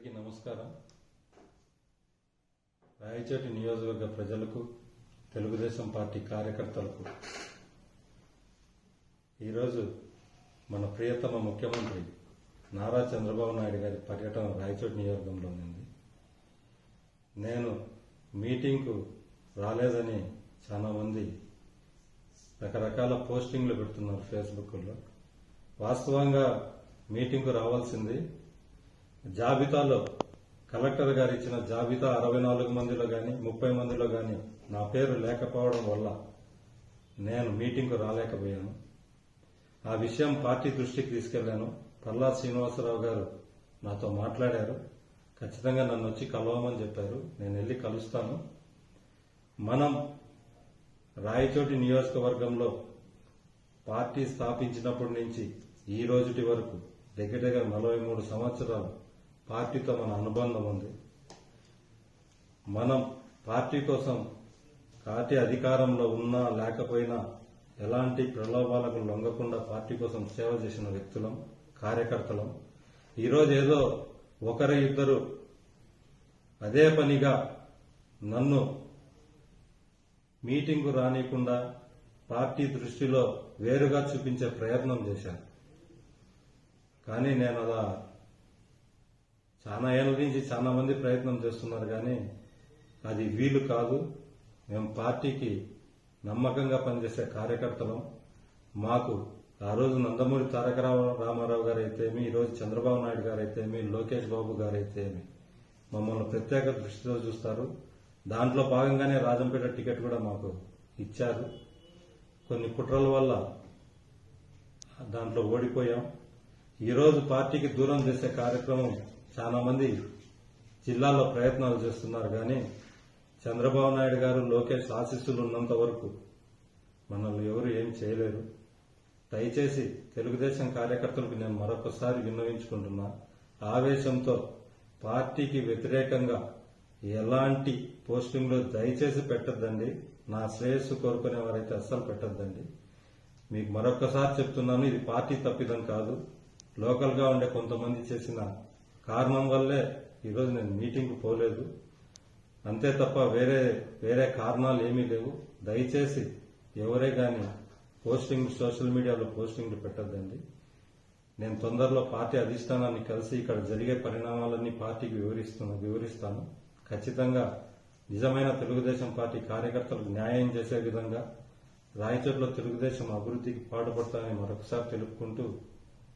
అందరికీ నమస్కారం. రాయచోటి నియోజకవర్గ ప్రజలకు, తెలుగుదేశం పార్టీ కార్యకర్తలకు ఈరోజు మన ప్రియతమ ముఖ్యమంత్రి నారా చంద్రబాబు నాయుడు గారి పర్యటన రాయచోటి నియోజకవర్గంలో ఉంది. నేను మీటింగ్కు రాలేదని చాలా మంది రకరకాల పోస్టింగ్లు పెడుతున్నారు ఫేస్బుక్లో. వాస్తవంగా మీటింగ్కు రావాల్సింది. జాబితాలో కలెక్టర్ గారు ఇచ్చిన జాబితా 64 మందిలో గాని 30 మందిలో గాని నా పేరు లేకపోవడం వల్ల నేను మీటింగ్కు రాలేకపోయాను. ఆ విషయం పార్టీ దృష్టికి తీసుకెళ్లాను. పల్లారి శ్రీనివాసరావు గారు నాతో మాట్లాడారు. ఖచ్చితంగా నన్ను వచ్చి కలవమని చెప్పారు. నేను వెళ్లి కలుస్తాను. మనం రాయచోటి నియోజకవర్గంలో పార్టీ స్థాపించినప్పటి నుంచి ఈ రోజుటి వరకు దగ్గర 43 సంవత్సరాలు పార్టీతో మన అనుబంధం ఉంది. మనం పార్టీ కోసం పార్టీ అధికారంలో ఉన్నా లేకపోయినా ఎలాంటి ప్రలోభాలకు లొంగకుండా పార్టీ కోసం సేవ చేసిన వ్యక్తులం, కార్యకర్తలం. ఈరోజు ఏదో ఒకరు ఇద్దరు అదే పనిగా నన్ను మీటింగ్కు రానికుండా పార్టీ దృష్టిలో వేరుగా చూపించే ప్రయత్నం చేశాను. కానీ నేను అలా చాలా ఏళ్ళ నుంచి చాలా మంది ప్రయత్నం చేస్తున్నారు, కానీ అది వీలు కాదు. మేము పార్టీకి నమ్మకంగా పనిచేసే కార్యకర్తలం. మాకు ఆ రోజు నందమూరి తారక రామారావు గారు అయితేమి, ఈరోజు చంద్రబాబు నాయుడు గారు అయితేమి, లోకేష్ బాబు గారు అయితేమి మమ్మల్ని ప్రత్యేక దృష్టితో చూస్తారు. దాంట్లో భాగంగానే రాజంపేట టికెట్ కూడా మాకు ఇచ్చారు. కొన్ని కుట్రల వల్ల దాంట్లో ఓడిపోయాం. ఈరోజు పార్టీకి దూరం చేసే కార్యక్రమం చాలా మంది జిల్లాలో ప్రయత్నాలు చేస్తున్నారు, కానీ చంద్రబాబు నాయుడు గారు, లోకేష్ ఆశీస్సులు ఉన్నంత వరకు మనల్ని ఎవరు ఏం చేయలేరు. దయచేసి తెలుగుదేశం కార్యకర్తలకు నేను మరొకసారి విన్నవించుకుంటున్నా. ఆవేశంతో పార్టీకి వ్యతిరేకంగా ఎలాంటి పోస్టింగ్లు దయచేసి పెట్టద్దండి. నా శ్రేయస్సు కోరుకునే వారైతే అస్సలు పెట్టద్దండి. మీకు మరొకసారి చెప్తున్నాను, ఇది పార్టీ తప్పిదం కాదు. లోకల్ గా ఉండే కొంతమంది చేసిన కారణం వల్లే ఈరోజు నేను మీటింగ్కు పోలేదు. అంతే తప్ప వేరే కారణాలు ఏమీ లేవు. దయచేసి ఎవరే గాని సోషల్ మీడియాలో పోస్టింగ్లు పెట్టద్దండి. నేను తొందరలో పార్టీ అధిష్టానాన్ని కలిసి ఇక్కడ జరిగే పరిణామాలన్నీ పార్టీకి వివరిస్తాను. ఖచ్చితంగా నిజమైన తెలుగుదేశం పార్టీ కార్యకర్తలకు న్యాయం చేసే విధంగా రాయచోటిలో తెలుగుదేశం అభివృద్ధికి పాటుపడతానని మరొకసారి తెలుపుకుంటూ